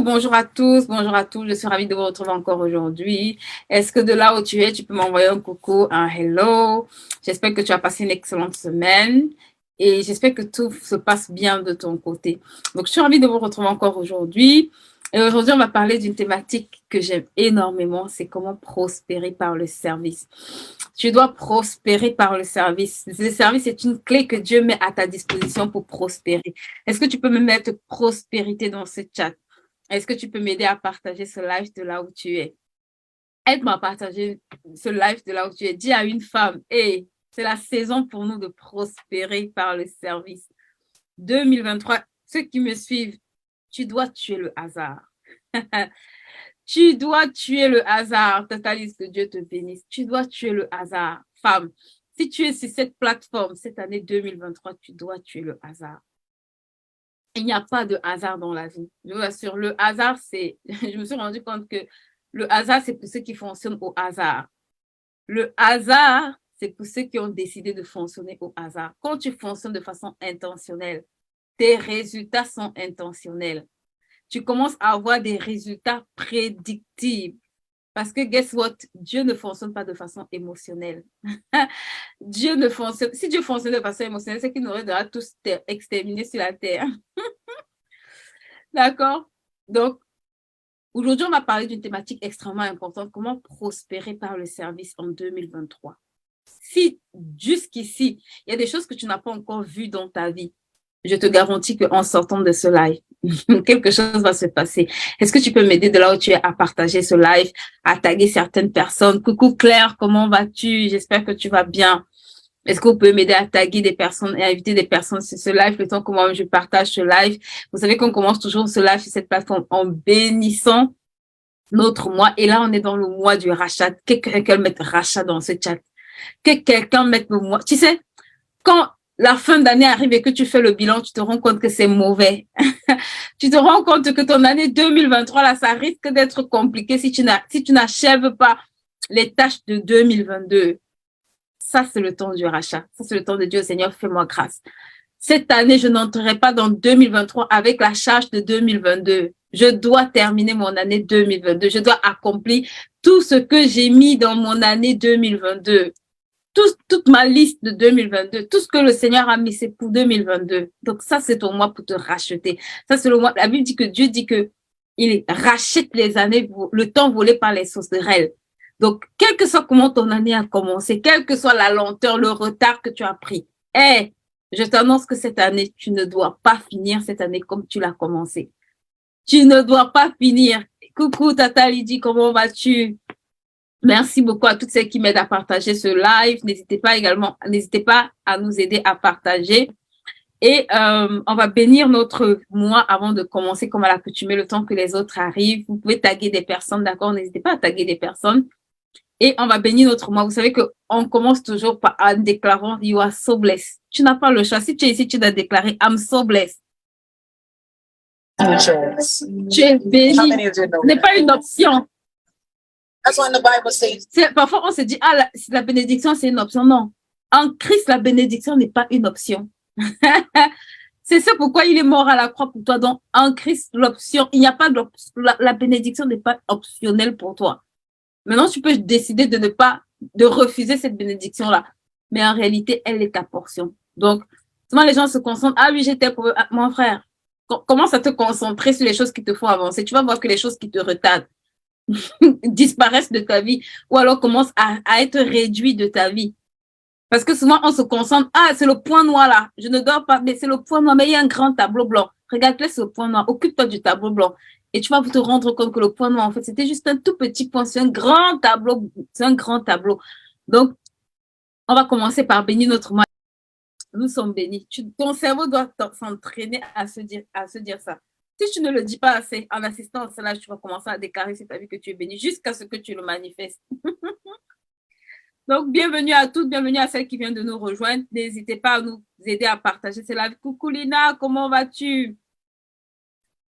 bonjour à tous, bonjour à tous. Je suis ravie de vous retrouver encore aujourd'hui. Est-ce que de là où tu es, tu peux m'envoyer un coucou, un hello? J'espère que tu as passé une excellente semaine et j'espère que tout se passe bien de ton côté. Donc, je suis ravie de vous retrouver encore aujourd'hui. Et aujourd'hui, on va parler d'une thématique que j'aime énormément, c'est comment prospérer par le service. Tu dois prospérer par le service. Le service est une clé que Dieu met à ta disposition pour prospérer. Est-ce que tu peux me mettre prospérité dans ce chat? Est-ce que tu peux m'aider à partager ce live de là où tu es? Aide-moi à partager ce live de là où tu es. Dis à une femme, hey, c'est la saison pour nous de prospérer par le service. 2023, ceux qui me suivent, tu dois tuer le hasard. Tu dois tuer le hasard. Totalise, que Dieu te bénisse. Tu dois tuer le hasard. Femme, si tu es sur cette plateforme cette année 2023, tu dois tuer le hasard. Il n'y a pas de hasard dans la vie. Je vous assure, le hasard, c'est... Je me suis rendu compte que le hasard, c'est pour ceux qui fonctionnent au hasard. Le hasard, c'est pour ceux qui ont décidé de fonctionner au hasard. Quand tu fonctionnes de façon intentionnelle, tes résultats sont intentionnels. Tu commences à avoir des résultats prédictibles. Parce que, guess what? Dieu ne fonctionne pas de façon émotionnelle. Dieu ne fonctionne... Si Dieu fonctionnait de façon émotionnelle, c'est qu'il nous aurait déjà tous exterminés sur la terre. D'accord? Donc, aujourd'hui, on va parler d'une thématique extrêmement importante, comment prospérer par le service en 2023. Si jusqu'ici, il y a des choses que tu n'as pas encore vues dans ta vie, je te garantis qu'en sortant de ce live, quelque chose va se passer. Est-ce que tu peux m'aider de là où tu es à partager ce live, à taguer certaines personnes? Coucou Claire, comment vas-tu? J'espère que tu vas bien. Est-ce que vous pouvez m'aider à taguer des personnes et à inviter des personnes sur ce live, le temps que moi je partage ce live? Vous savez qu'on commence toujours ce live sur cette plateforme en bénissant notre mois. Et là, on est dans le mois du rachat. Que quelqu'un mette rachat dans ce chat. Que quelqu'un mette le mois. Tu sais, quand la fin d'année arrive et que tu fais le bilan, tu te rends compte que c'est mauvais. Tu te rends compte que ton année 2023, là, ça risque d'être compliqué si tu n'achèves pas les tâches de 2022. Ça, c'est le temps du rachat. Ça, c'est le temps de Dieu. Seigneur, fais-moi grâce. Cette année, je n'entrerai pas dans 2023 avec la charge de 2022. Je dois terminer mon année 2022. Je dois accomplir tout ce que j'ai mis dans mon année 2022. Toute ma liste de 2022, tout ce que le Seigneur a mis, c'est pour 2022. Donc ça, c'est ton mois pour te racheter. Ça, c'est le mois. La Bible dit que Dieu dit que il rachète les années, le temps volé par les sauterelles. Donc, quel que soit comment ton année a commencé, quelle que soit la lenteur, le retard que tu as pris, je t'annonce que cette année, tu ne dois pas finir cette année comme tu l'as commencé. Tu ne dois pas finir. Coucou Tata Lydie, comment vas-tu? Merci beaucoup à toutes celles qui m'aident à partager ce live. N'hésitez pas à nous aider à partager. Et on va bénir notre mois avant de commencer comme à l'accoutumée, le temps que les autres arrivent. Vous pouvez taguer des personnes, d'accord? N'hésitez pas à taguer des personnes. Et on va bénir notre mois. Vous savez qu'on commence toujours en déclarant « You are so blessed ». Tu n'as pas le choix. Si tu es ici, tu dois déclarer « I'm so blessed ». Tu es béni. Ce n'est pas une option. That's when the Bible says. Parfois, on se dit « Ah, la bénédiction, c'est une option ». Non. En Christ, la bénédiction n'est pas une option. C'est ça pourquoi il est mort à la croix pour toi. Donc, en Christ, l'option, il n'y a pas la bénédiction n'est pas optionnelle pour toi. Maintenant, tu peux décider de refuser cette bénédiction-là. Mais en réalité, elle est ta portion. Donc, souvent les gens se concentrent. Ah oui, j'étais pour mon frère. Commence à te concentrer sur les choses qui te font avancer. Tu vas voir que les choses qui te retardent disparaissent de ta vie ou alors commencent à être réduits de ta vie. Parce que souvent, on se concentre. Ah, c'est le point noir là. Je ne dors pas, mais c'est le point noir. Mais il y a un grand tableau blanc. Regarde-le, c'est le point noir. Occupe-toi du tableau blanc. Et tu vas te rendre compte que le point noir, en fait, c'était juste un tout petit point. C'est un grand tableau. C'est un grand tableau. Donc, on va commencer par bénir notre mois. Nous sommes bénis. Ton cerveau doit s'entraîner à se dire ça. Si tu ne le dis pas assez, en assistant à cela, tu vas commencer à déclarer sur ta vie que tu es béni jusqu'à ce que tu le manifestes. Donc, bienvenue à toutes, bienvenue à celles qui viennent de nous rejoindre. N'hésitez pas à nous aider à partager. C'est la vie. Coucou Lina, comment vas-tu?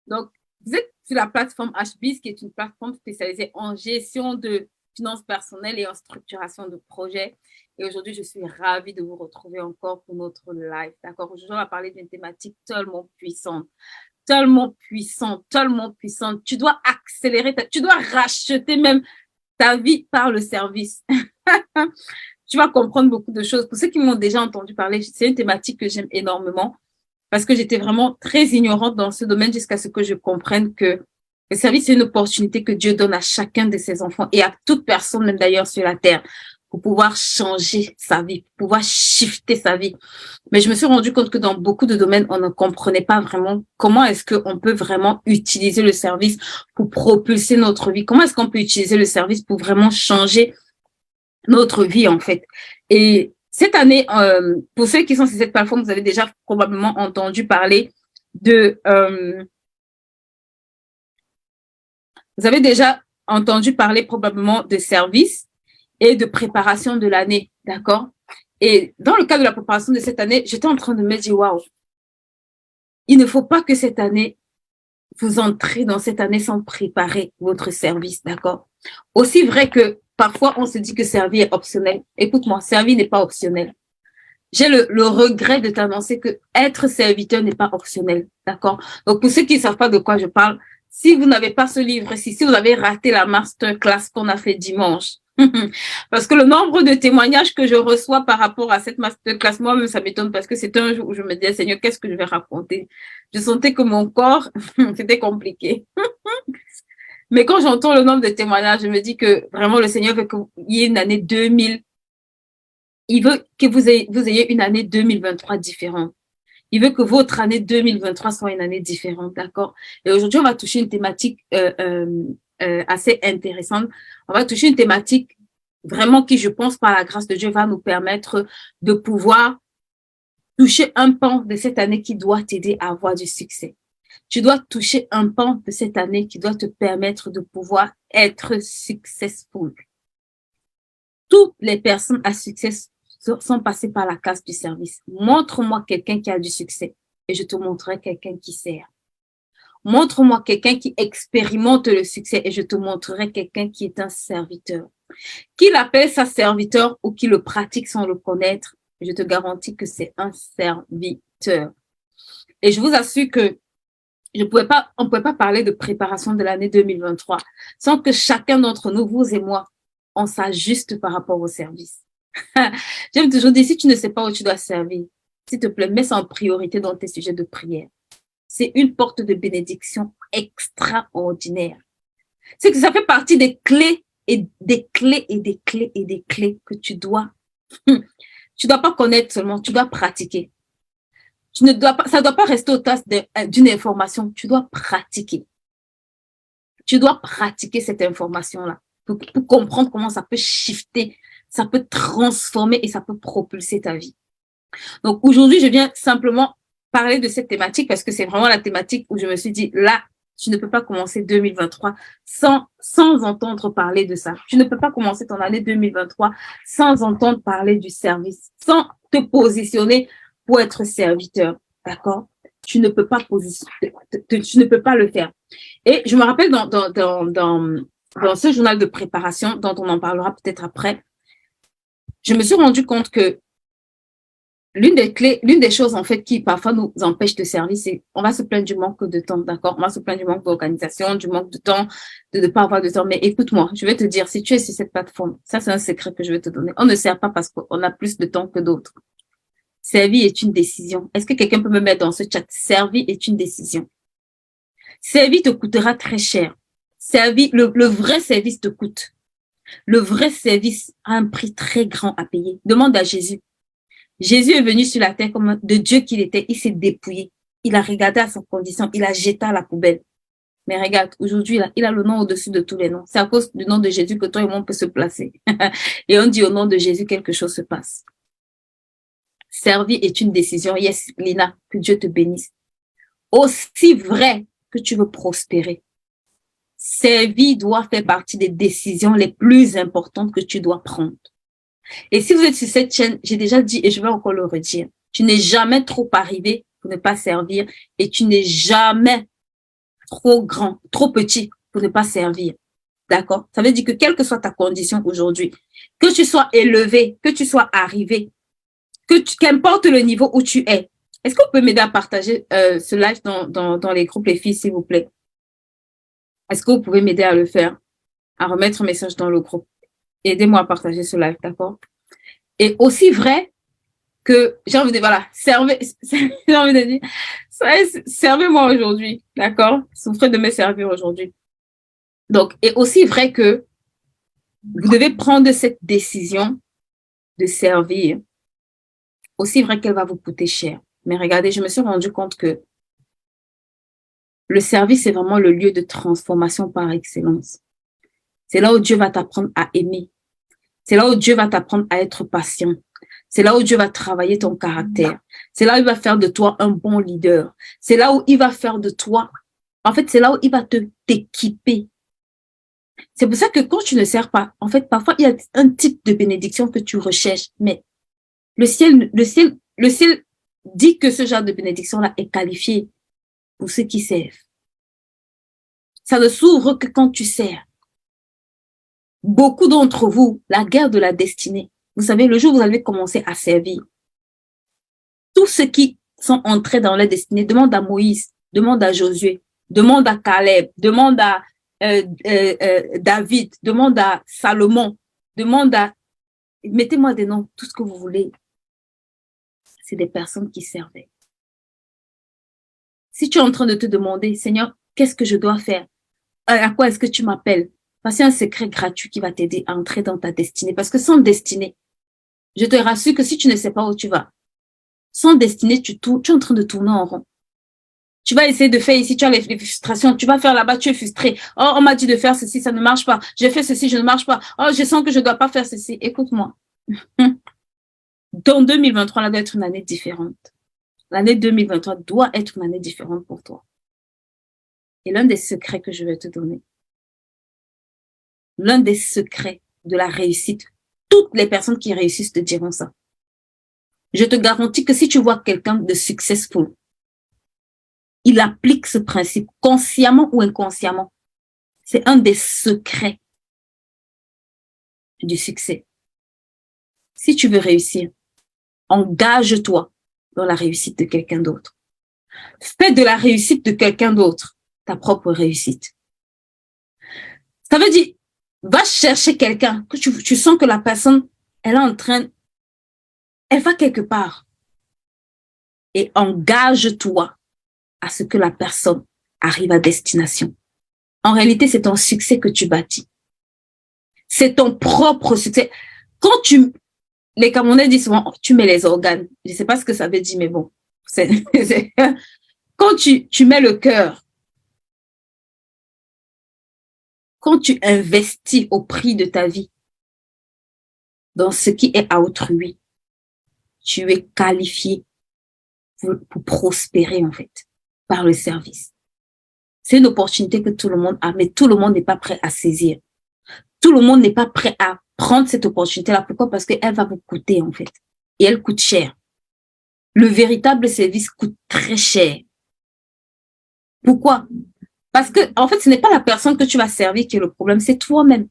Donc, vous êtes sur la plateforme HBIZ, qui est une plateforme spécialisée en gestion de finances personnelles et en structuration de projets. Et aujourd'hui, je suis ravie de vous retrouver encore pour notre live. D'accord? Aujourd'hui, on va parler d'une thématique tellement puissante. tellement puissant, tellement puissant. Tu dois accélérer, tu dois racheter même ta vie par le service. Tu vas comprendre beaucoup de choses. Pour ceux qui m'ont déjà entendu parler, c'est une thématique que j'aime énormément parce que j'étais vraiment très ignorante dans ce domaine jusqu'à ce que je comprenne que le service, c'est une opportunité que Dieu donne à chacun de ses enfants et à toute personne, même d'ailleurs sur la terre, pour pouvoir changer sa vie, pour pouvoir shifter sa vie. Mais je me suis rendu compte que dans beaucoup de domaines, on ne comprenait pas vraiment comment est-ce qu'on peut vraiment utiliser le service pour propulser notre vie. Comment est-ce qu'on peut utiliser le service pour vraiment changer notre vie, en fait. Et cette année, pour ceux qui sont sur cette plateforme, vous avez déjà probablement entendu parler de... vous avez déjà entendu parler probablement de service et de préparation de l'année, d'accord? Et dans le cadre de la préparation de cette année, j'étais en train de me dire, waouh, il ne faut pas que cette année, vous entrez dans cette année sans préparer votre service, d'accord? Aussi vrai que parfois, on se dit que servir est optionnel. Écoute-moi, servir n'est pas optionnel. J'ai le regret de t'annoncer que être serviteur n'est pas optionnel, d'accord? Donc, pour ceux qui ne savent pas de quoi je parle, si vous n'avez pas ce livre-ci, si vous avez raté la masterclass qu'on a fait dimanche, parce que le nombre de témoignages que je reçois par rapport à cette masterclass, moi-même, ça m'étonne parce que c'était un jour où je me disais, Seigneur, qu'est-ce que je vais raconter? Je sentais que mon corps, c'était compliqué. Mais quand j'entends le nombre de témoignages, je me dis que vraiment le Seigneur veut qu'il y ait une année 2000. Il veut que vous ayez une année 2023 différente. Il veut que votre année 2023 soit une année différente, d'accord? Et aujourd'hui, on va toucher une thématique assez intéressante. On va toucher une thématique vraiment qui, je pense, par la grâce de Dieu, va nous permettre de pouvoir toucher un pan de cette année qui doit t'aider à avoir du succès. Tu dois toucher un pan de cette année qui doit te permettre de pouvoir être successful. Toutes les personnes à succès sont passées par la case du service. Montre-moi quelqu'un qui a du succès et je te montrerai quelqu'un qui sert. Montre-moi quelqu'un qui expérimente le succès et je te montrerai quelqu'un qui est un serviteur. Qu'il appelle ça serviteur ou qu'il le pratique sans le connaître, je te garantis que c'est un serviteur. Et je vous assure que on ne pouvait pas parler de préparation de l'année 2023 sans que chacun d'entre nous, vous et moi, on s'ajuste par rapport au service. J'aime toujours dire, si tu ne sais pas où tu dois servir, s'il te plaît, mets ça en priorité dans tes sujets de prière. C'est une porte de bénédiction extraordinaire. C'est que ça fait partie des clés et des clés et des clés et des clés que tu dois pas connaître seulement, tu dois pratiquer. Ça ne doit pas rester au tas d'une information, tu dois pratiquer. Tu dois pratiquer cette information-là pour comprendre comment ça peut shifter, ça peut transformer et ça peut propulser ta vie. Donc aujourd'hui, je viens simplement parler de cette thématique parce que c'est vraiment la thématique où je me suis dit, là, tu ne peux pas commencer 2023 sans entendre parler de ça. Tu ne peux pas commencer ton année 2023 sans entendre parler du service, sans te positionner pour être serviteur. D'accord? Tu ne peux pas tu ne peux pas le faire. Et je me rappelle dans ce journal de préparation, dont on en parlera peut-être après, je me suis rendu compte que l'une des choses, en fait, qui parfois nous empêche de servir, c'est on va se plaindre du manque de temps, d'accord? On va se plaindre du manque d'organisation, du manque de temps, de ne pas avoir de temps. Mais écoute-moi, je vais te dire, si tu es sur cette plateforme, ça, c'est un secret que je vais te donner. On ne sert pas parce qu'on a plus de temps que d'autres. Servir est une décision. Est-ce que quelqu'un peut me mettre dans ce chat? Servir est une décision. Servir te coûtera très cher. Servir, le vrai service te coûte. Le vrai service a un prix très grand à payer. Demande à Jésus. Jésus est venu sur la terre comme de Dieu qu'il était. Il s'est dépouillé. Il a regardé à sa condition. Il a jeté à la poubelle. Mais regarde, aujourd'hui, il a le nom au-dessus de tous les noms. C'est à cause du nom de Jésus que toi et moi, on peut se placer. Et on dit au nom de Jésus, quelque chose se passe. Servir est une décision. Yes, Lina, que Dieu te bénisse. Aussi vrai que tu veux prospérer. Servir doit faire partie des décisions les plus importantes que tu dois prendre. Et si vous êtes sur cette chaîne, j'ai déjà dit et je vais encore le redire, tu n'es jamais trop arrivé pour ne pas servir et tu n'es jamais trop grand, trop petit pour ne pas servir. D'accord? Ça veut dire que quelle que soit ta condition aujourd'hui, que tu sois élevé, que tu sois arrivé, qu'importe le niveau où tu es, Est-ce que vous pouvez m'aider à partager ce live dans les groupes, les filles, s'il vous plaît? Est-ce que vous pouvez m'aider à le faire? À remettre un message dans le groupe. Aidez-moi à partager ce live, d'accord? Et aussi vrai que, j'ai envie de dire, voilà, j'ai envie de dire, servez-moi aujourd'hui, d'accord? Souffrez de me servir aujourd'hui. Donc, et aussi vrai que vous devez prendre cette décision de servir. Aussi vrai qu'elle va vous coûter cher. Mais regardez, je me suis rendu compte que le service est vraiment le lieu de transformation par excellence. C'est là où Dieu va t'apprendre à aimer. C'est là où Dieu va t'apprendre à être patient. C'est là où Dieu va travailler ton caractère. C'est là où il va faire de toi un bon leader. C'est là où il va faire de toi, en fait, c'est là où il va t'équiper. C'est pour ça que quand tu ne sers pas, en fait, parfois, il y a un type de bénédiction que tu recherches, mais le ciel dit que ce genre de bénédiction-là est qualifié pour ceux qui servent. Ça ne s'ouvre que quand tu sers. Beaucoup d'entre vous, la guerre de la destinée, vous savez, le jour où vous allez commencer à servir, tous ceux qui sont entrés dans la destinée, demande à Moïse, demande à Josué, demande à Caleb, demande à David, demande à Salomon, demande à... Mettez-moi des noms, tout ce que vous voulez. C'est des personnes qui servaient. Si tu es en train de te demander, Seigneur, qu'est-ce que je dois faire? À quoi est-ce que tu m'appelles? C'est un secret gratuit qui va t'aider à entrer dans ta destinée. Parce que sans destinée, je te rassure que si tu ne sais pas où tu vas, sans destinée, tu es en train de tourner en rond. Tu vas essayer de faire ici, tu as les frustrations. Tu vas faire là-bas, tu es frustré. Oh, on m'a dit de faire ceci, ça ne marche pas. J'ai fait ceci, je ne marche pas. Oh, je sens que je ne dois pas faire ceci. Écoute-moi. Dans 2023, là doit être une année différente. L'année 2023 doit être une année différente pour toi. Et l'un des secrets que je vais te donner, l'un des secrets de la réussite, toutes les personnes qui réussissent te diront ça. Je te garantis que si tu vois quelqu'un de successful, il applique ce principe consciemment ou inconsciemment. C'est un des secrets du succès. Si tu veux réussir, engage-toi dans la réussite de quelqu'un d'autre. Fais de la réussite de quelqu'un d'autre ta propre réussite. Ça veut dire, va chercher quelqu'un que tu sens que la personne, elle va quelque part. Et engage-toi à ce que la personne arrive à destination. En réalité, c'est ton succès que tu bâtis. C'est ton propre succès. Quand les Camerounais disent souvent, tu mets les organes. Je ne sais pas ce que ça veut dire, mais bon. Quand tu mets le cœur, quand tu investis au prix de ta vie dans ce qui est à autrui, tu es qualifié pour prospérer, en fait, par le service. C'est une opportunité que tout le monde a, mais tout le monde n'est pas prêt à saisir. Tout le monde n'est pas prêt à prendre cette opportunité-là. Pourquoi? Parce qu'elle va vous coûter, en fait. Et elle coûte cher. Le véritable service coûte très cher. Pourquoi? Parce que, en fait, ce n'est pas la personne que tu vas servir qui est le problème, c'est toi-même.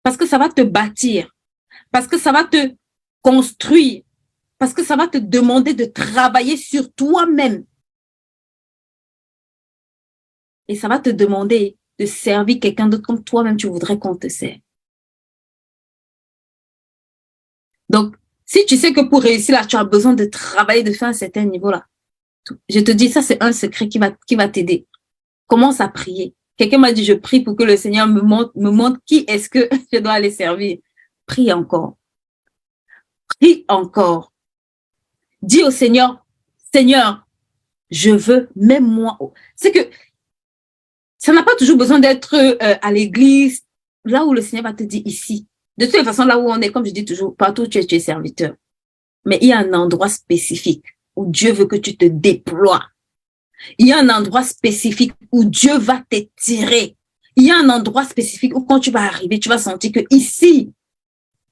Parce que ça va te bâtir. Parce que ça va te construire. Parce que ça va te demander de travailler sur toi-même. Et ça va te demander de servir quelqu'un d'autre comme toi-même tu voudrais qu'on te serve. Donc, si tu sais que pour réussir là, tu as besoin de travailler, de faire un certain niveau là, je te dis, ça c'est un secret qui va t'aider. Commence à prier. Quelqu'un m'a dit, je prie pour que le Seigneur me montre qui est-ce que je dois aller servir. Prie encore. Prie encore. Dis au Seigneur, Seigneur, je veux, même moi. C'est que ça n'a pas toujours besoin d'être à l'église, là où le Seigneur va te dire ici. De toute façon, là où on est, comme je dis toujours, partout où tu es serviteur. Mais il y a un endroit spécifique où Dieu veut que tu te déploies. Il y a un endroit spécifique où Dieu va t'étirer. Il y a un endroit spécifique où quand tu vas arriver, tu vas sentir que ici,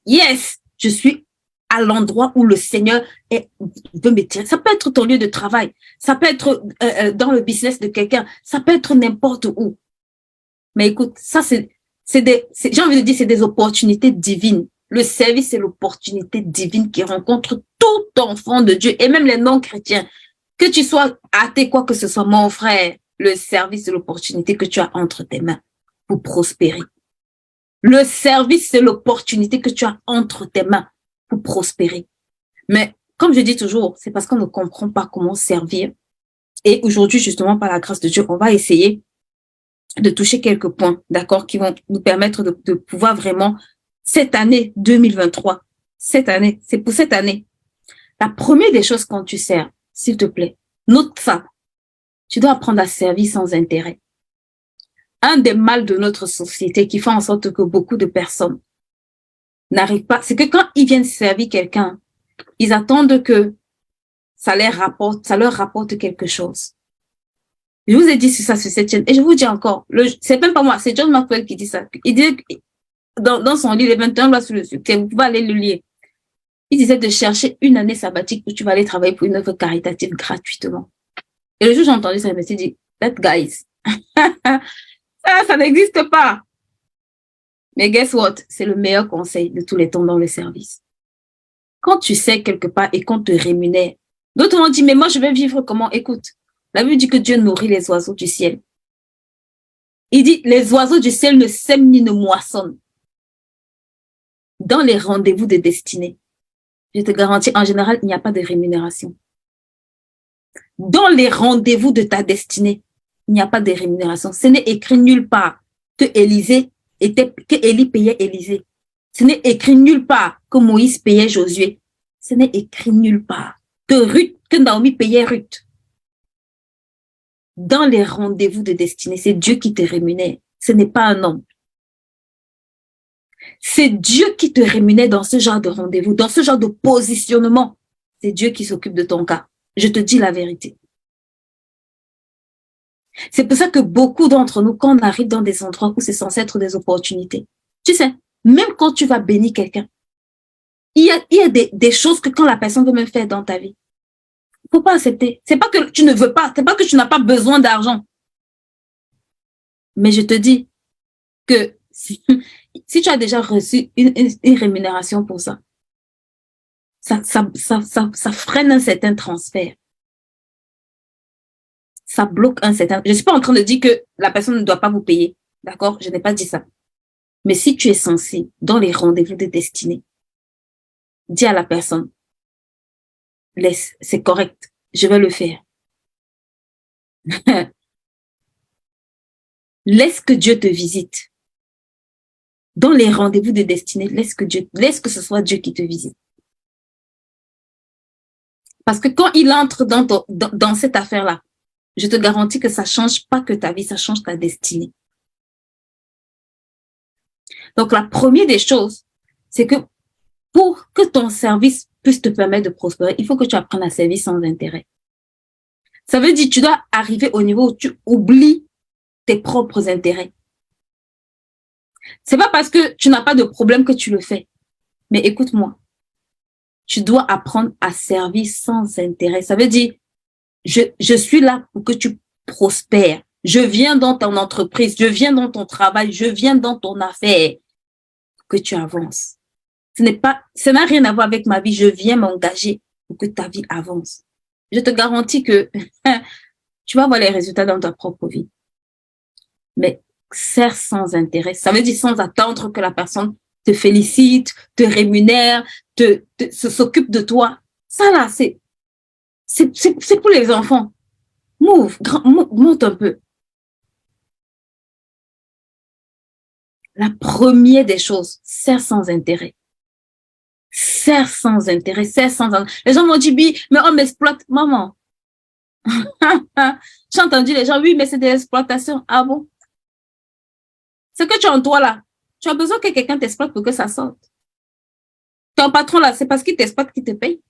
yes, je suis à l'endroit où le Seigneur veut m'étirer. Ça peut être ton lieu de travail. Ça peut être dans le business de quelqu'un. Ça peut être n'importe où. Mais écoute, ça j'ai envie de dire, c'est des opportunités divines. Le service, c'est l'opportunité divine qui rencontre tout enfant de Dieu et même les non-chrétiens. Que tu sois athée, quoi que ce soit, mon frère, le service, c'est l'opportunité que tu as entre tes mains pour prospérer. Le service, c'est l'opportunité que tu as entre tes mains pour prospérer. Mais comme je dis toujours, c'est parce qu'on ne comprend pas comment servir. Et aujourd'hui, justement, par la grâce de Dieu, on va essayer de toucher quelques points, d'accord, qui vont nous permettre de pouvoir vraiment, cette année 2023, cette année, c'est pour cette année, la première des choses quand tu sers, s'il te plaît, note ça, tu dois apprendre à servir sans intérêt. Un des mâles de notre société qui fait en sorte que beaucoup de personnes n'arrivent pas, c'est que quand ils viennent servir quelqu'un, ils attendent que ça leur rapporte quelque chose. Je vous ai dit sur ça sur cette chaîne, et je vous dis encore, c'est même pas moi, c'est John Maxwell qui dit ça. Il dit dans son livre, les 21 lois sur le succès, vous pouvez aller le lire. Il disait de chercher une année sabbatique où tu vas aller travailler pour une œuvre caritative gratuitement. Et le jour où j'ai entendu ça, je me suis dit, that guys, ça n'existe pas. Mais guess what? C'est le meilleur conseil de tous les temps dans le service. Quand tu sais quelque part et qu'on te rémunère, d'autres ont dit, mais moi je vais vivre comment? Écoute, la Bible dit que Dieu nourrit les oiseaux du ciel. Il dit, les oiseaux du ciel ne sèment ni ne moissonnent. Dans les rendez-vous de destinée, je te garantis, en général, il n'y a pas de rémunération. Dans les rendez-vous de ta destinée, il n'y a pas de rémunération. Ce n'est écrit nulle part que Élie payait Élisée. Ce n'est écrit nulle part que Moïse payait Josué. Ce n'est écrit nulle part que Naomi payait Ruth. Dans les rendez-vous de destinée, c'est Dieu qui te rémunère. Ce n'est pas un homme. C'est Dieu qui te rémunère dans ce genre de rendez-vous, dans ce genre de positionnement. C'est Dieu qui s'occupe de ton cas. Je te dis la vérité. C'est pour ça que beaucoup d'entre nous, quand on arrive dans des endroits où c'est censé être des opportunités, tu sais, même quand tu vas bénir quelqu'un, il y a des choses que quand la personne veut même faire dans ta vie, faut pas accepter. C'est pas que tu ne veux pas, c'est pas que tu n'as pas besoin d'argent. Mais je te dis que si tu as déjà reçu une rémunération pour ça, ça freine un certain transfert. Ça bloque un certain... Je ne suis pas en train de dire que la personne ne doit pas vous payer. D'accord? Je n'ai pas dit ça. Mais si tu es censé, dans les rendez-vous de destinée, dis à la personne, laisse, c'est correct, je vais le faire. Laisse que Dieu te visite. Dans les rendez-vous de destinée, laisse que ce soit Dieu qui te visite. Parce que quand il entre dans cette affaire-là, je te garantis que ça ne change pas que ta vie, ça change ta destinée. Donc, la première des choses, c'est que pour que ton service puisse te permettre de prospérer, il faut que tu apprennes à servir sans intérêt. Ça veut dire que tu dois arriver au niveau où tu oublies tes propres intérêts. C'est pas parce que tu n'as pas de problème que tu le fais. Mais écoute-moi, tu dois apprendre à servir sans intérêt. Ça veut dire, je suis là pour que tu prospères. Je viens dans ton entreprise, je viens dans ton travail, je viens dans ton affaire, que tu avances. Ça n'a rien à voir avec ma vie. Je viens m'engager pour que ta vie avance. Je te garantis que tu vas voir les résultats dans ta propre vie. Mais sers sans intérêt. Ça veut dire sans attendre que la personne te félicite, te rémunère, s'occupe de toi. Ça là, c'est pour les enfants. Monte un peu. La première des choses, sers sans intérêt. Sers sans intérêt, sers sans intérêt. Les gens m'ont dit, mais on m'exploite. Maman. J'ai entendu les gens, oui, mais c'est de l'exploitation. Ah bon? Ce que tu as en toi là, tu as besoin que quelqu'un t'exploite pour que ça sorte. Ton patron là, c'est parce qu'il t'exploite qu'il te paye.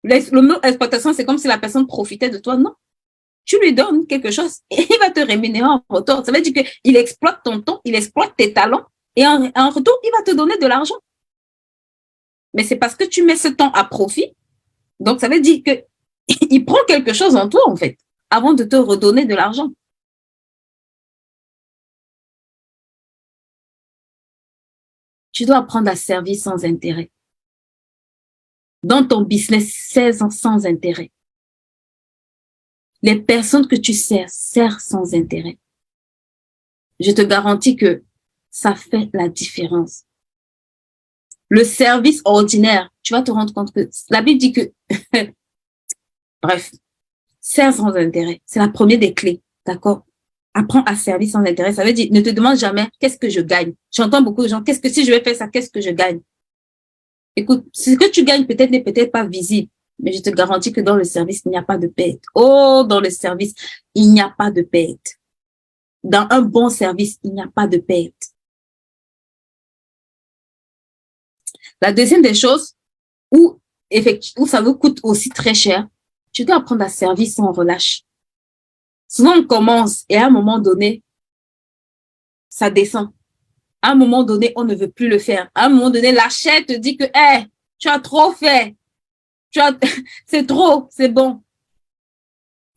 Le mot exploitation, c'est comme si la personne profitait de toi. Non. Tu lui donnes quelque chose et il va te rémunérer en retour. Ça veut dire qu'il exploite ton temps, il exploite tes talents et en retour, il va te donner de l'argent. Mais c'est parce que tu mets ce temps à profit. Donc, ça veut dire qu'il prend quelque chose en toi, en fait, avant de te redonner de l'argent. Tu dois apprendre à servir sans intérêt. Dans ton business, 16 ans sans intérêt. les personnes que tu sers sans intérêt. Je te garantis que ça fait la différence. Le service ordinaire, tu vas te rendre compte que la Bible dit que, bref, sers sans intérêt. C'est la première des clés, d'accord? Apprends à servir sans intérêt. Ça veut dire, ne te demande jamais qu'est-ce que je gagne. J'entends beaucoup de gens, qu'est-ce que si je vais faire ça, qu'est-ce que je gagne? Écoute, ce que tu gagnes peut-être n'est peut-être pas visible, mais je te garantis que dans le service, il n'y a pas de perte. Oh, dans le service, il n'y a pas de perte. Dans un bon service, il n'y a pas de perte. La deuxième des choses, où ça vous coûte aussi très cher, tu dois apprendre à servir sans relâche. Souvent, on commence et à un moment donné, ça descend. À un moment donné, on ne veut plus le faire. À un moment donné, la chair te dit que, hey, tu as trop fait. C'est trop, c'est bon.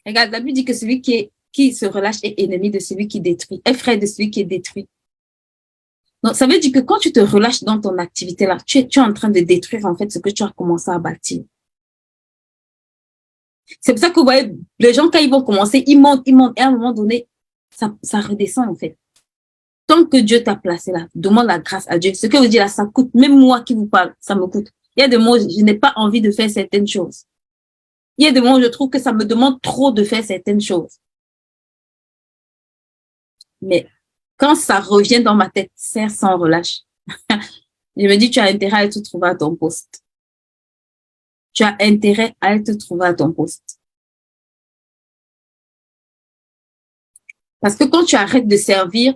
Regarde, la Bible dit que celui qui se relâche est ennemi de celui qui détruit, est frère de celui qui est détruit. Donc, ça veut dire que quand tu te relâches dans ton activité là, tu es en train de détruire en fait ce que tu as commencé à bâtir. C'est pour ça que vous voyez, les gens, quand ils vont commencer, ils montent, et à un moment donné, ça redescend en fait. Tant que Dieu t'a placé là, demande la grâce à Dieu. Ce que vous dites là, ça coûte. Même moi qui vous parle, ça me coûte. Il y a des moments où je n'ai pas envie de faire certaines choses. Il y a des moments où je trouve que ça me demande trop de faire certaines choses. Mais quand ça revient dans ma tête, sers sans relâche. Je me dis, tu as intérêt à te trouver à ton poste. Tu as intérêt à te trouver à ton poste. Parce que quand tu arrêtes de servir,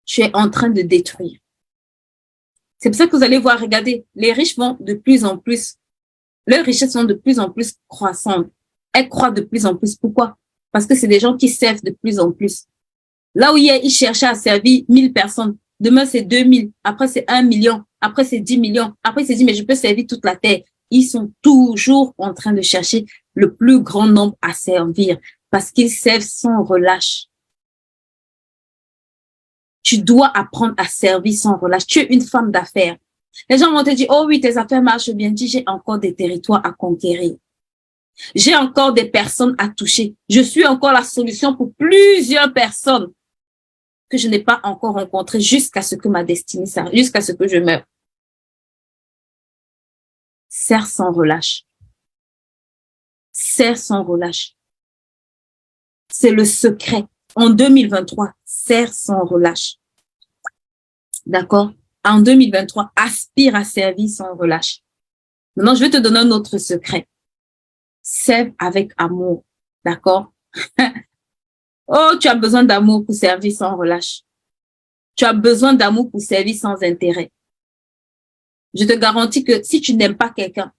tu es en train de détruire. C'est pour ça que vous allez voir, regardez, les riches vont de plus en plus, leurs richesses sont de plus en plus croissantes. Elles croient de plus en plus. Pourquoi? Parce que c'est des gens qui servent de plus en plus. Là où hier, ils cherchaient à servir 1000 personnes, demain c'est 2000, après c'est 1 million, après c'est 10 millions, après c'est dit, mais je peux servir toute la terre. Ils sont toujours en train de chercher le plus grand nombre à servir parce qu'ils servent sans relâche. Tu dois apprendre à servir sans relâche. Tu es une femme d'affaires. Les gens vont te dire, oh oui, tes affaires marchent bien. Dis, j'ai encore des territoires à conquérir. J'ai encore des personnes à toucher. Je suis encore la solution pour plusieurs personnes que je n'ai pas encore rencontrées jusqu'à ce que ma destinée s'arrête, jusqu'à ce que je meure. Sers sans relâche. Sers sans relâche. C'est le secret. En 2023, sers sans relâche. D'accord? En 2023, aspire à servir sans relâche. Maintenant, je vais te donner un autre secret. Serve avec amour. D'accord? Oh, tu as besoin d'amour pour servir sans relâche. Tu as besoin d'amour pour servir sans intérêt. Je te garantis que si tu n'aimes pas quelqu'un,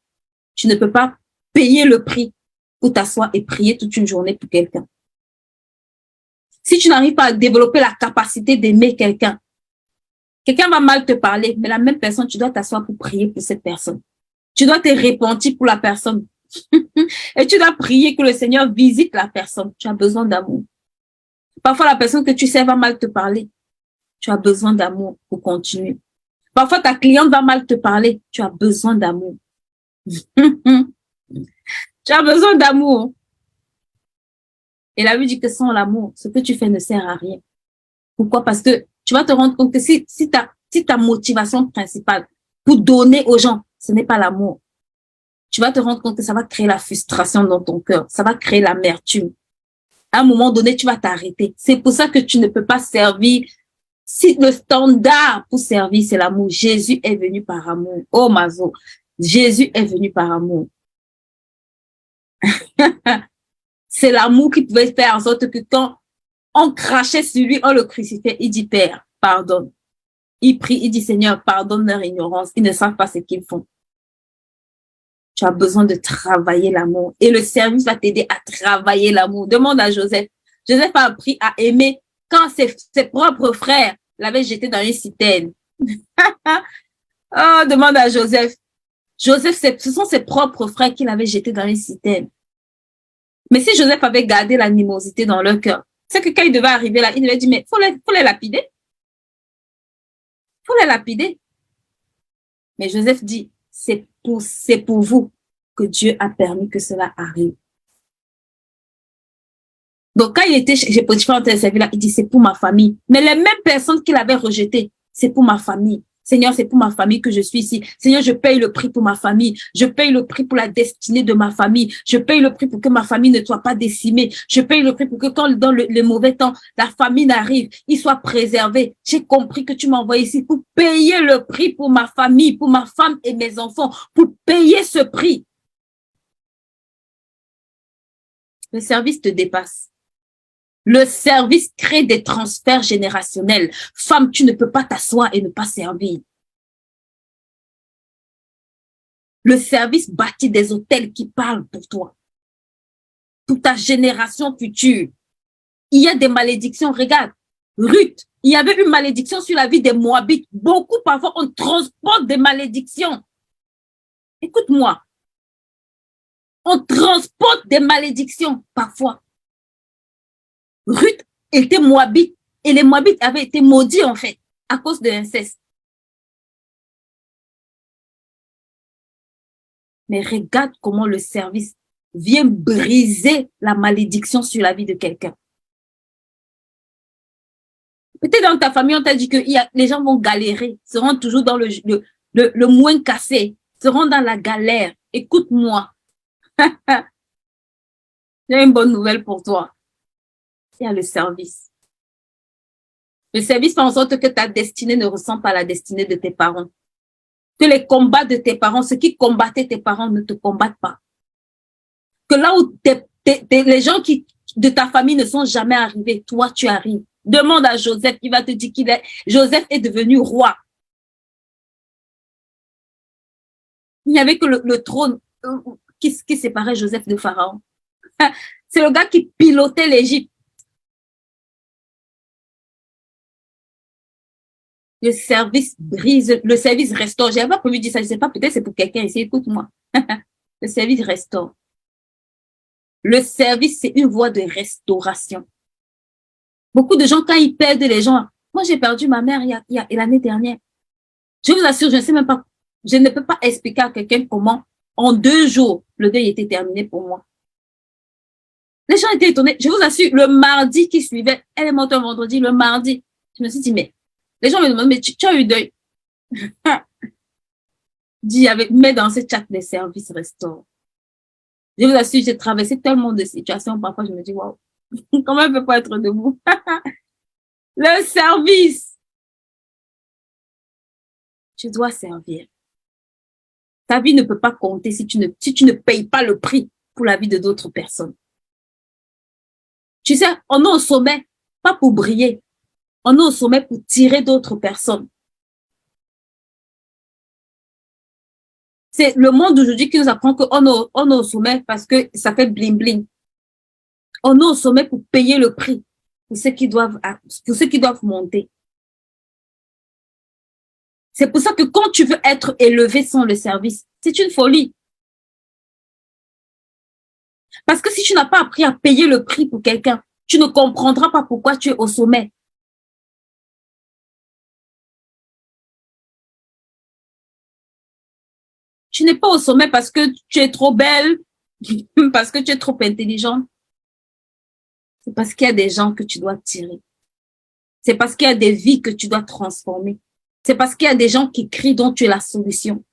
tu ne peux pas payer le prix pour t'asseoir et prier toute une journée pour quelqu'un. Si tu n'arrives pas à développer la capacité d'aimer quelqu'un, quelqu'un va mal te parler, mais la même personne, tu dois t'asseoir pour prier pour cette personne. Tu dois te repentir pour la personne. Et tu dois prier que le Seigneur visite la personne. Tu as besoin d'amour. Parfois, la personne que tu sais va mal te parler. Tu as besoin d'amour pour continuer. Parfois, ta cliente va mal te parler. Tu as besoin d'amour. Tu as besoin d'amour. Et la Bible dit que sans l'amour, ce que tu fais ne sert à rien. Pourquoi? Parce que tu vas te rendre compte que si ta motivation principale pour donner aux gens, ce n'est pas l'amour, tu vas te rendre compte que ça va créer la frustration dans ton cœur. Ça va créer l'amertume. À un moment donné, tu vas t'arrêter. C'est pour ça que tu ne peux pas servir. Si le standard pour servir, c'est l'amour. Jésus est venu par amour. Oh, Mazo. Jésus est venu par amour. C'est l'amour qui pouvait faire en sorte que quand on crachait sur lui, on le crucifiait, il dit, Père, pardonne. Il prie, il dit, Seigneur, pardonne leur ignorance. Ils ne savent pas ce qu'ils font. Tu as besoin de travailler l'amour. Et le service va t'aider à travailler l'amour. Demande à Joseph. Joseph a appris à aimer quand ses propres frères l'avaient jeté dans une citerne. Oh, demande à Joseph. Joseph, ce sont ses propres frères qui l'avaient jeté dans une citerne. Mais si Joseph avait gardé l'animosité dans leur cœur, c'est que quand il devait arriver là, il devait dire, mais faut les lapider. Faut les lapider. Mais Joseph dit, c'est pour vous que Dieu a permis que cela arrive. Donc, quand il était chez Potiphar en train de servir là, il dit, c'est pour ma famille. Mais les mêmes personnes qu'il avait rejetées, c'est pour ma famille. Seigneur, c'est pour ma famille que je suis ici. Seigneur, je paye le prix pour ma famille. Je paye le prix pour la destinée de ma famille. Je paye le prix pour que ma famille ne soit pas décimée. Je paye le prix pour que quand dans le mauvais temps, la famine arrive, il soit préservé. J'ai compris que tu m'as envoyé ici pour payer le prix pour ma famille, pour ma femme et mes enfants, pour payer ce prix. Le service te dépasse. Le service crée des transferts générationnels. Femme, tu ne peux pas t'asseoir et ne pas servir. Le service bâtit des hôtels qui parlent pour toi, pour ta génération future. Il y a des malédictions. Regarde, Ruth, il y avait une malédiction sur la vie des Moabites. Beaucoup, parfois, on transporte des malédictions. Écoute-moi. On transporte des malédictions, parfois. Ruth était Moabite et les Moabites avaient été maudits, en fait, à cause de l'inceste. Mais regarde comment le service vient briser la malédiction sur la vie de quelqu'un. Peut-être dans ta famille, on t'a dit que les gens vont galérer, seront toujours dans le moins cassé, seront dans la galère. Écoute-moi. J'ai une bonne nouvelle pour toi. Il y a le service. Le service fait en sorte que ta destinée ne ressemble pas à la destinée de tes parents. Que les combats de tes parents, ceux qui combattaient tes parents ne te combattent pas. Que là où les gens de ta famille ne sont jamais arrivés, toi tu arrives. Demande à Joseph, il va te dire Joseph est devenu roi. Il n'y avait que le trône qui séparait Joseph de Pharaon. C'est le gars qui pilotait l'Égypte. Le service brise, le service restaure. J'avais pas prévu de dire ça, je sais pas, peut-être c'est pour quelqu'un ici, écoute-moi. Le service restaure. Le service, c'est une voie de restauration. Beaucoup de gens, quand ils perdent les gens, moi j'ai perdu ma mère l'année dernière. Je vous assure, je ne sais même pas, je ne peux pas expliquer à quelqu'un comment, en 2 jours, le deuil était terminé pour moi. Les gens étaient étonnés. Je vous assure, le mardi qui suivait, elle est morte un vendredi, le mardi. Je me suis dit, mais les gens me demandent, mais tu as eu deuil? Dis mets dans ce chat des services restaurent. Je vous assure, j'ai traversé tellement de situations, parfois je me dis, waouh, comment elle peut pas être debout? Le service. Tu dois servir. Ta vie ne peut pas compter si tu ne payes pas le prix pour la vie de d'autres personnes. Tu sais, on est au sommet, pas pour briller. On est au sommet pour tirer d'autres personnes. C'est le monde d'aujourd'hui qui nous apprend qu'on est au sommet parce que ça fait bling bling. On est au sommet pour payer le prix pour ceux qui doivent monter. C'est pour ça que quand tu veux être élevé sans le service, c'est une folie. Parce que si tu n'as pas appris à payer le prix pour quelqu'un, tu ne comprendras pas pourquoi tu es au sommet. Tu n'es pas au sommet parce que tu es trop belle, parce que tu es trop intelligente. C'est parce qu'il y a des gens que tu dois tirer. C'est parce qu'il y a des vies que tu dois transformer. C'est parce qu'il y a des gens qui crient dont tu es la solution.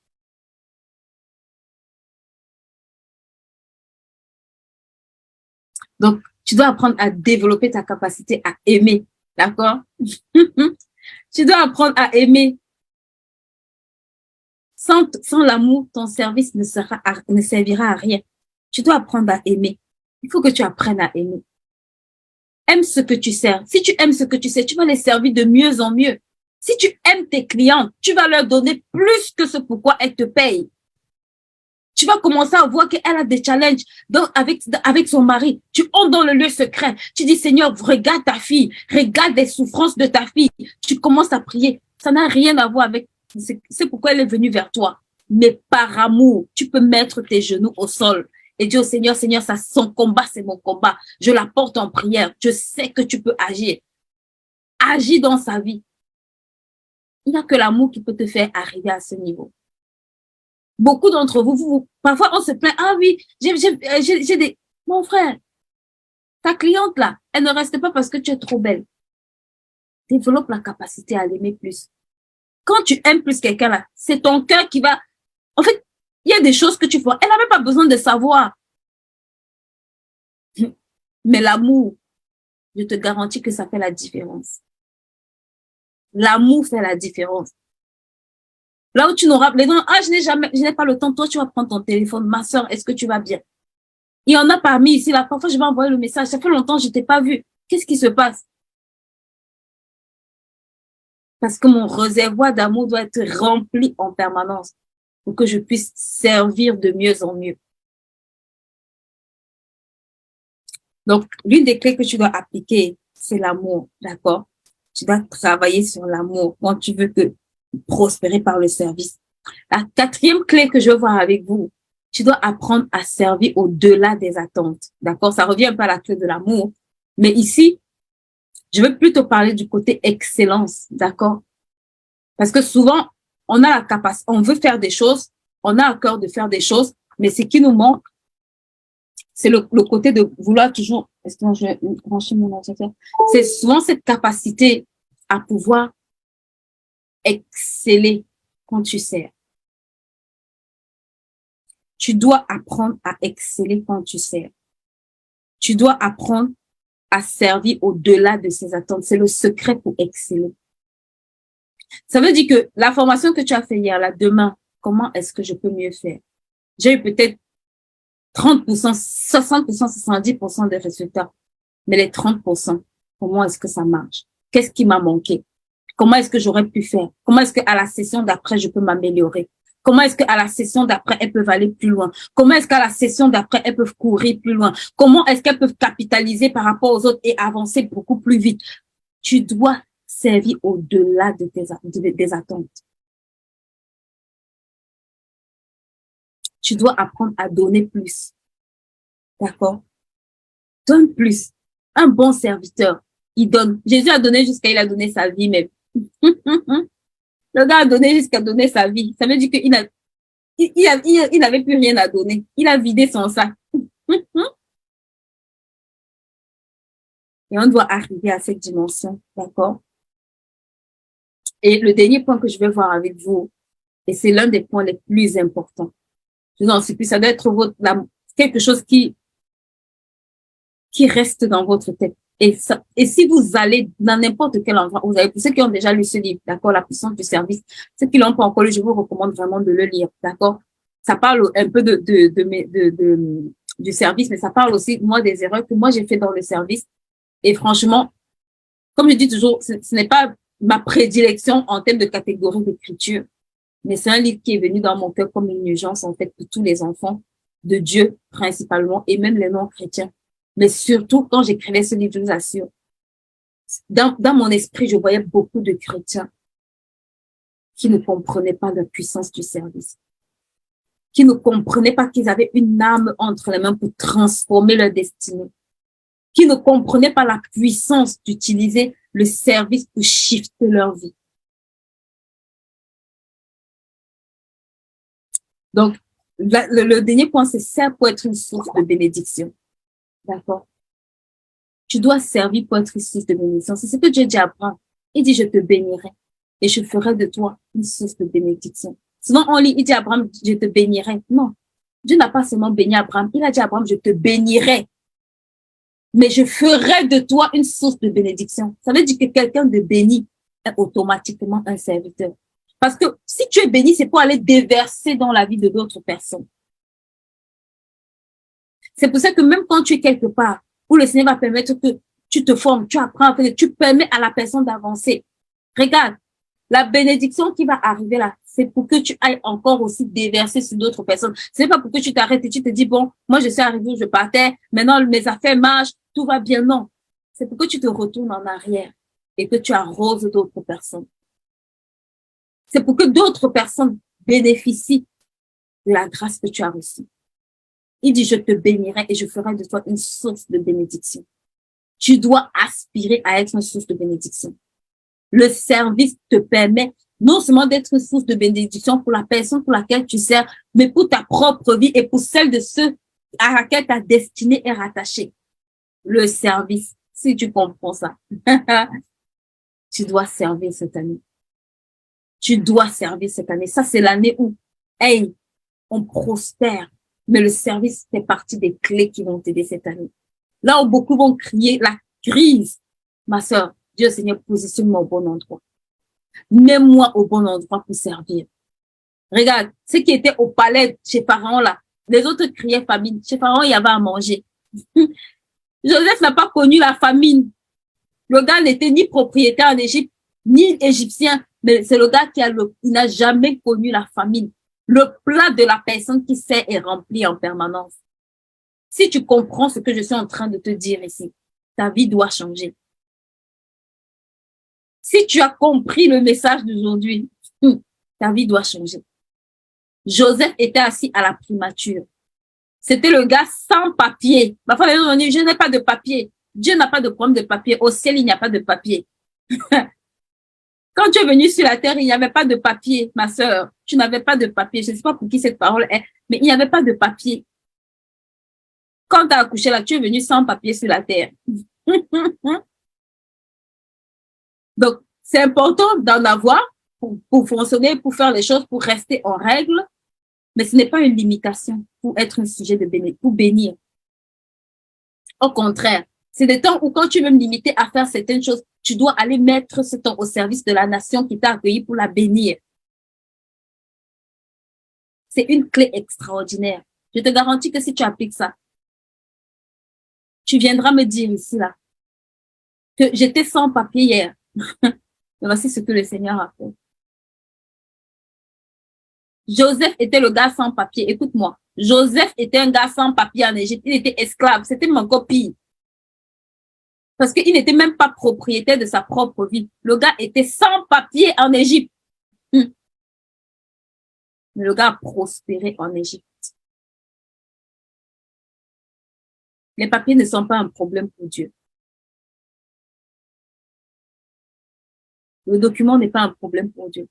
Donc, tu dois apprendre à développer ta capacité à aimer. D'accord? Tu dois apprendre à aimer. Sans l'amour, ton service ne servira à rien. Tu dois apprendre à aimer. Il faut que tu apprennes à aimer. Aime ce que tu sers. Si tu aimes ce que tu sais, tu vas les servir de mieux en mieux. Si tu aimes tes clients, tu vas leur donner plus que ce pourquoi elles te payent. Tu vas commencer à voir qu'elle a des challenges avec son mari. Tu entres dans le lieu secret. Tu dis, Seigneur, regarde ta fille. Regarde les souffrances de ta fille. Tu commences à prier. Ça n'a rien à voir avec... C'est pourquoi elle est venue vers toi. Mais par amour, tu peux mettre tes genoux au sol et dire au Seigneur, Seigneur, ça, son combat, c'est mon combat. Je la porte en prière. Je sais que tu peux agir. Agis dans sa vie. Il n'y a que l'amour qui peut te faire arriver à ce niveau. Beaucoup d'entre vous, parfois on se plaint, ah oui, j'ai des... Mon frère, Ta cliente là, elle ne reste pas parce que tu es trop belle. Développe la capacité à l'aimer plus. Quand tu aimes plus quelqu'un là, c'est ton cœur qui va... En fait, il y a des choses que tu fais. Elle n'a même pas besoin de savoir. Mais l'amour, je te garantis que ça fait la différence. L'amour fait la différence. Là où tu n'auras... Les gens, ah, je n'ai pas le temps. Toi, tu vas prendre ton téléphone. Ma soeur, est-ce que tu vas bien? Il y en a parmi ici, là. Parfois, je vais envoyer le message. Ça fait longtemps que je ne t'ai pas vu. Qu'est-ce qui se passe? Parce que mon réservoir d'amour doit être rempli en permanence pour que je puisse servir de mieux en mieux. Donc, l'une des clés que tu dois appliquer, c'est l'amour, d'accord? Tu dois travailler sur l'amour quand tu veux prospérer par le service. La quatrième clé que je veux voir avec vous, tu dois apprendre à servir au-delà des attentes, d'accord? Ça revient un peu à la clé de l'amour, mais ici, je veux plutôt parler du côté excellence, d'accord? Parce que souvent, on a la capacité, on veut faire des choses, on a à cœur de faire des choses, mais ce qui nous manque, c'est le côté de vouloir toujours, est-ce que je vais brancher mon ordinateur? C'est souvent cette capacité à pouvoir exceller quand tu sers. Tu dois apprendre à exceller quand tu sers. Tu dois apprendre à servir au-delà de ses attentes. C'est le secret pour exceller. Ça veut dire que la formation que tu as fait hier, là, demain, comment est-ce que je peux mieux faire? J'ai eu peut-être 30%, 60%, 70% des résultats. Mais les 30%, comment est-ce que ça marche? Qu'est-ce qui m'a manqué? Comment est-ce que j'aurais pu faire? Comment est-ce qu'à la session d'après, je peux m'améliorer? Comment est-ce qu'à la session d'après, elles peuvent aller plus loin? Comment est-ce qu'à la session d'après, elles peuvent courir plus loin? Comment est-ce qu'elles peuvent capitaliser par rapport aux autres et avancer beaucoup plus vite? Tu dois servir au-delà des attentes. Tu dois apprendre à donner plus. D'accord? Donne plus. Un bon serviteur, il donne. Jésus a donné jusqu'à il a donné sa vie même. Le gars a donné jusqu'à donner sa vie. Ça veut dire qu'il n'avait plus rien à donner. Il a vidé son sac. Et on doit arriver à cette dimension, d'accord? Et le dernier point que je vais voir avec vous, et c'est l'un des points les plus importants. Je n'en sais plus, ça doit être quelque chose qui reste dans votre tête. Et si vous allez dans n'importe quel endroit, vous avez, pour ceux qui ont déjà lu ce livre, d'accord, La puissance du service, ceux qui l'ont pas encore lu, je vous recommande vraiment de le lire, d'accord? Ça parle un peu du service, mais ça parle aussi, moi, des erreurs que moi j'ai fait dans le service. Et franchement, comme je dis toujours, ce n'est pas ma prédilection en termes de catégorie d'écriture, mais c'est un livre qui est venu dans mon cœur comme une urgence, en fait, pour tous les enfants de Dieu, principalement, et même les non-chrétiens. Mais surtout, quand j'écrivais ce livre, je vous assure, dans mon esprit, je voyais beaucoup de chrétiens qui ne comprenaient pas la puissance du service, qui ne comprenaient pas qu'ils avaient une âme entre les mains pour transformer leur destinée, qui ne comprenaient pas la puissance d'utiliser le service pour shifter leur vie. Donc, le dernier point, c'est ça pour être une source de bénédiction. D'accord? Tu dois servir pour être une source de bénédiction. C'est ce que Dieu dit à Abraham. Il dit, je te bénirai et je ferai de toi une source de bénédiction. Souvent, on lit, il dit à Abraham, je te bénirai. Non. Dieu n'a pas seulement béni Abraham. Il a dit à Abraham, je te bénirai, mais je ferai de toi une source de bénédiction. Ça veut dire que quelqu'un de béni est automatiquement un serviteur. Parce que si tu es béni, c'est pour aller déverser dans la vie de d'autres personnes. C'est pour ça que même quand tu es quelque part, où le Seigneur va permettre que tu te formes, tu apprends, tu permets à la personne d'avancer. Regarde, la bénédiction qui va arriver là, c'est pour que tu ailles encore aussi déverser sur d'autres personnes. Ce n'est pas pour que tu t'arrêtes et tu te dis, bon, moi je suis arrivé, je partais, maintenant mes affaires marchent, tout va bien. Non, c'est pour que tu te retournes en arrière et que tu arroses d'autres personnes. C'est pour que d'autres personnes bénéficient de la grâce que tu as reçue. Il dit, je te bénirai et je ferai de toi une source de bénédiction. Tu dois aspirer à être une source de bénédiction. Le service te permet non seulement d'être une source de bénédiction pour la personne pour laquelle tu sers, mais pour ta propre vie et pour celle de ceux à laquelle ta destinée est rattachée. le service. Si tu comprends ça, tu dois servir cette année. Tu dois servir cette année. Ça, c'est l'année où, hey, on prospère. Mais le service fait partie des clés qui vont t'aider cette année. Là où beaucoup vont crier la crise, ma sœur, Dieu Seigneur, positionne-moi au bon endroit. Mets-moi au bon endroit pour servir. Regarde, ceux qui étaient au palais chez Pharaon là, les autres criaient famine. Chez Pharaon, il y avait à manger. Joseph n'a pas connu la famine. Le gars n'était ni propriétaire en Égypte, ni égyptien, mais c'est le gars il n'a jamais connu la famine. Le plat de la personne qui sait est rempli en permanence. Si tu comprends ce que je suis en train de te dire ici, ta vie doit changer. Si tu as compris le message d'aujourd'hui, ta vie doit changer. Joseph était assis à la primature. C'était le gars sans papier. Ma femme m'a dit, je n'ai pas de papier. Dieu n'a pas de problème de papier. Au ciel, il n'y a pas de papier. Quand tu es venu sur la terre, il n'y avait pas de papier, ma sœur. Tu n'avais pas de papier. Je ne sais pas pour qui cette parole est, mais il n'y avait pas de papier. Quand tu as accouché là, tu es venu sans papier sur la terre. Donc, c'est important d'en avoir pour fonctionner, pour faire les choses, pour rester en règle. Mais ce n'est pas une limitation pour être un sujet de pour bénir. Au contraire, c'est des temps où quand tu veux me limiter à faire certaines choses, tu dois aller mettre ce temps au service de la nation qui t'a accueilli pour la bénir. C'est une clé extraordinaire. Je te garantis que si tu appliques ça, tu viendras me dire ici, là, que j'étais sans papier hier. Voici ce que le Seigneur a fait. Joseph était le gars sans papier. Écoute-moi. Joseph était un gars sans papier en Égypte. Il était esclave. C'était mon copie. Parce qu'il n'était même pas propriétaire de sa propre vie. Le gars était sans papier en Égypte. Mais le gars a prospéré en Égypte. Les papiers ne sont pas un problème pour Dieu. Le document n'est pas un problème pour Dieu.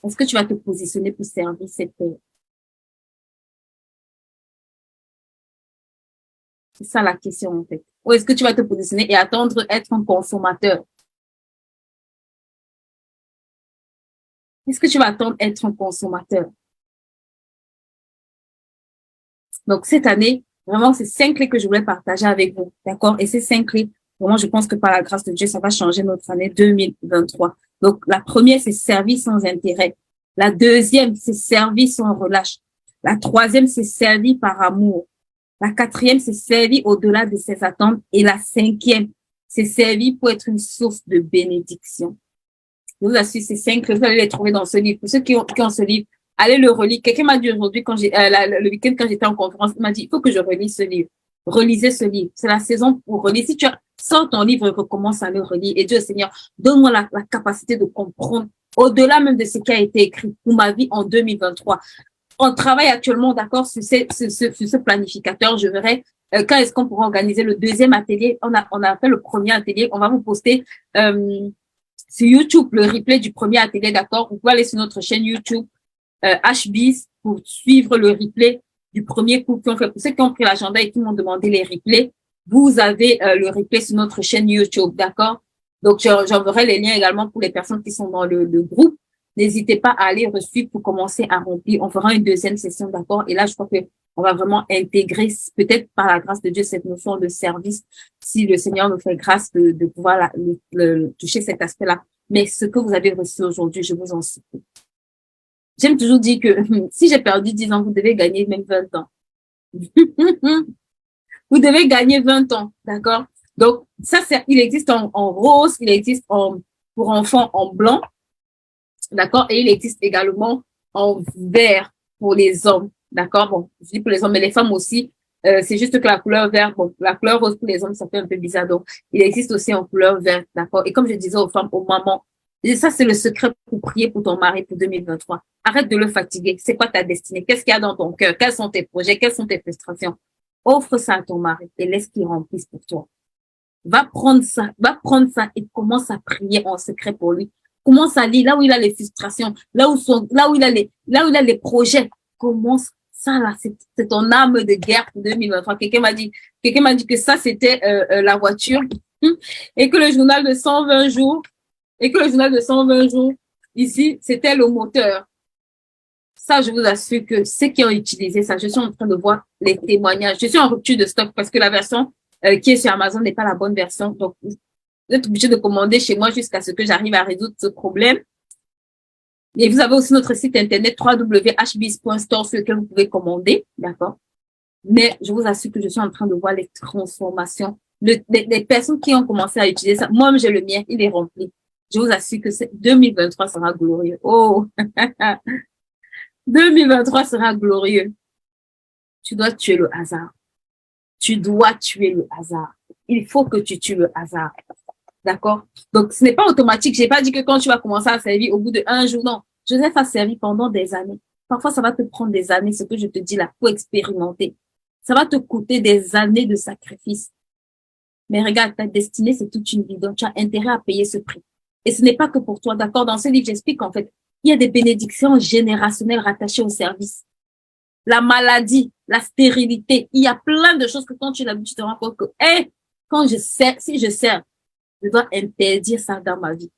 Est-ce que tu vas te positionner pour servir cette terre? C'est ça la question en fait. Ou est-ce que tu vas te positionner et attendre être un consommateur? Est-ce que tu vas attendre être un consommateur? Donc cette année, vraiment, c'est 5 clés que je voulais partager avec vous. D'accord? Et ces 5 clés, vraiment, je pense que par la grâce de Dieu, ça va changer notre année 2023. Donc la première, c'est servir sans intérêt. La deuxième, c'est servir sans relâche. La troisième, c'est servir par amour. La quatrième, c'est servir au-delà de ses attentes. Et la cinquième, c'est servir pour être une source de bénédiction. Je vous assure, ces 5 clés, vous allez les trouver dans ce livre. Pour ceux qui ont ce livre, allez le relire. Quelqu'un m'a dit aujourd'hui, quand le week-end, quand j'étais en conférence, il m'a dit, il faut que je relise ce livre. Relisez ce livre. C'est la saison pour relire. Si tu sors ton livre et recommence à le relire, et Dieu Seigneur, donne-moi la capacité de comprendre au-delà même de ce qui a été écrit pour ma vie en 2023. On travaille actuellement, d'accord, sur ce planificateur. Je verrai quand est-ce qu'on pourra organiser le deuxième atelier. On a fait le premier atelier. On va vous poster sur YouTube le replay du premier atelier, d'accord. Vous pouvez aller sur notre chaîne YouTube HBIS pour suivre le replay du premier cours qu'on fait. Pour ceux qui ont pris l'agenda et qui m'ont demandé les replays, vous avez le replay sur notre chaîne YouTube, d'accord. Donc, j'enverrai les liens également pour les personnes qui sont dans le groupe. N'hésitez pas à aller suivre pour commencer à remplir. On fera une deuxième session, d'accord? Et là, je crois que on va vraiment intégrer, peut-être par la grâce de Dieu, cette notion de service, si le Seigneur nous fait grâce de pouvoir toucher cet aspect-là. Mais ce que vous avez reçu aujourd'hui, je vous en supplie. J'aime toujours dire que si j'ai perdu 10 ans, vous devez gagner même 20 ans. Vous devez gagner 20 ans, d'accord? Donc, ça, il existe en rose, il existe pour enfants en blanc, d'accord? Et il existe également en vert pour les hommes, d'accord? Bon, je dis pour les hommes, mais les femmes aussi. C'est juste que la couleur verte, bon, la couleur rose pour les hommes, ça fait un peu bizarre. Donc, il existe aussi en couleur verte, d'accord? Et comme je disais aux femmes, aux mamans, et ça, c'est le secret pour prier pour ton mari pour 2023. Arrête de le fatiguer. C'est quoi ta destinée? Qu'est-ce qu'il y a dans ton cœur? Quels sont tes projets? Quelles sont tes frustrations? Offre ça à ton mari et laisse qu'il remplisse pour toi. Va prendre ça et commence à prier en secret pour lui. Commence à lire là où il a les frustrations, là où il a les projets. Commence Ça, là, c'est ton arme de guerre pour 2023. Quelqu'un m'a dit que ça, c'était la voiture et que le journal de 120 jours, ici, c'était le moteur. Ça, je vous assure que ceux qui ont utilisé ça, je suis en train de voir les témoignages. Je suis en rupture de stock parce que la version qui est sur Amazon n'est pas la bonne version. Donc, vous êtes obligé de commander chez moi jusqu'à ce que j'arrive à résoudre ce problème. Et vous avez aussi notre site internet www.hbiz.store sur lequel vous pouvez commander, d'accord? Mais je vous assure que je suis en train de voir les transformations. Les personnes qui ont commencé à utiliser ça, moi, j'ai le mien, il est rempli. Je vous assure que 2023 sera glorieux. Oh, 2023 sera glorieux. Tu dois tuer le hasard. Tu dois tuer le hasard. Il faut que tu tues le hasard. D'accord? Donc, ce n'est pas automatique. J'ai pas dit que quand tu vas commencer à servir au bout de 1 jour, non. Joseph a servi pendant des années. Parfois, ça va te prendre des années, ce que je te dis là, pour expérimenter. Ça va te coûter des années de sacrifice. Mais regarde, ta destinée, c'est toute une vie. Donc, tu as intérêt à payer ce prix. Et ce n'est pas que pour toi. D'accord? Dans ce livre, j'explique qu'en fait, il y a des bénédictions générationnelles rattachées au service. La maladie, la stérilité. Il y a plein de choses que quand tu l'habitues, tu te rends compte que, quand je sers, si je sers, je dois interdire ça dans ma vie.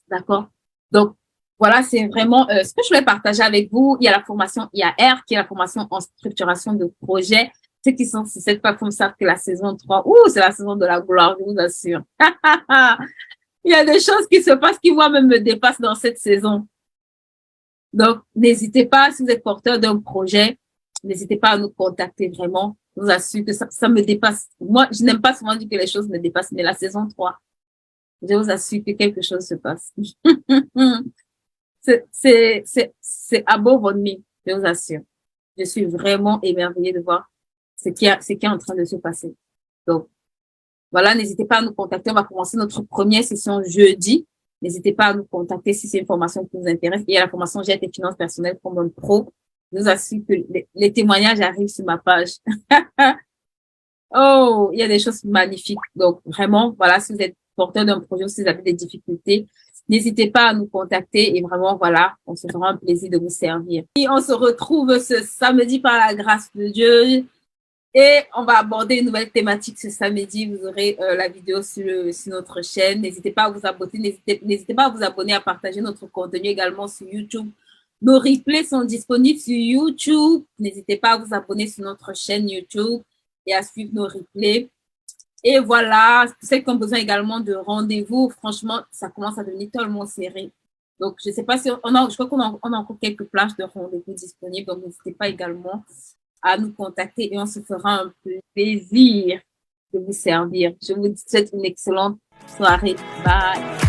D'accord? Donc, voilà, c'est vraiment ce que je voulais partager avec vous. Il y a la formation IAR, qui est la formation en structuration de projet. Ceux qui sont sur cette plateforme savent que la saison 3, c'est la saison de la gloire, je vous assure. Il y a des choses qui se passent qui, moi-même, me dépassent dans cette saison. Donc, n'hésitez pas, si vous êtes porteur d'un projet, n'hésitez pas à nous contacter vraiment. Je vous assure que ça me dépasse. Moi, je n'aime pas souvent dire que les choses me dépassent, mais la saison 3, je vous assure que quelque chose se passe. C'est above on me, je vous assure. Je suis vraiment émerveillée de voir ce qui est en train de se passer. Donc, voilà, n'hésitez pas à nous contacter. On va commencer notre première session jeudi. N'hésitez pas à nous contacter si c'est une formation qui vous intéresse. Il y a la formation Jet et Finances personnelles comme un pro. Je vous assure que les témoignages arrivent sur ma page. Oh, il y a des choses magnifiques. Donc, vraiment, voilà, si vous êtes porteur d'un projet ou si vous avez des difficultés, n'hésitez pas à nous contacter et vraiment, voilà, on se fera un plaisir de vous servir. Et on se retrouve ce samedi par la grâce de Dieu et on va aborder une nouvelle thématique ce samedi. Vous aurez la vidéo sur notre chaîne. N'hésitez pas à vous abonner, n'hésitez pas à vous abonner, à partager notre contenu également sur YouTube. Nos replays sont disponibles sur YouTube. N'hésitez pas à vous abonner sur notre chaîne YouTube et à suivre nos replays. Et voilà, ceux qui ont besoin également de rendez-vous, franchement, ça commence à devenir tellement serré. Donc, je ne sais pas si je crois qu'on a encore quelques plages de rendez-vous disponibles. Donc, n'hésitez pas également à nous contacter et on se fera un plaisir de vous servir. Je vous souhaite une excellente soirée. Bye.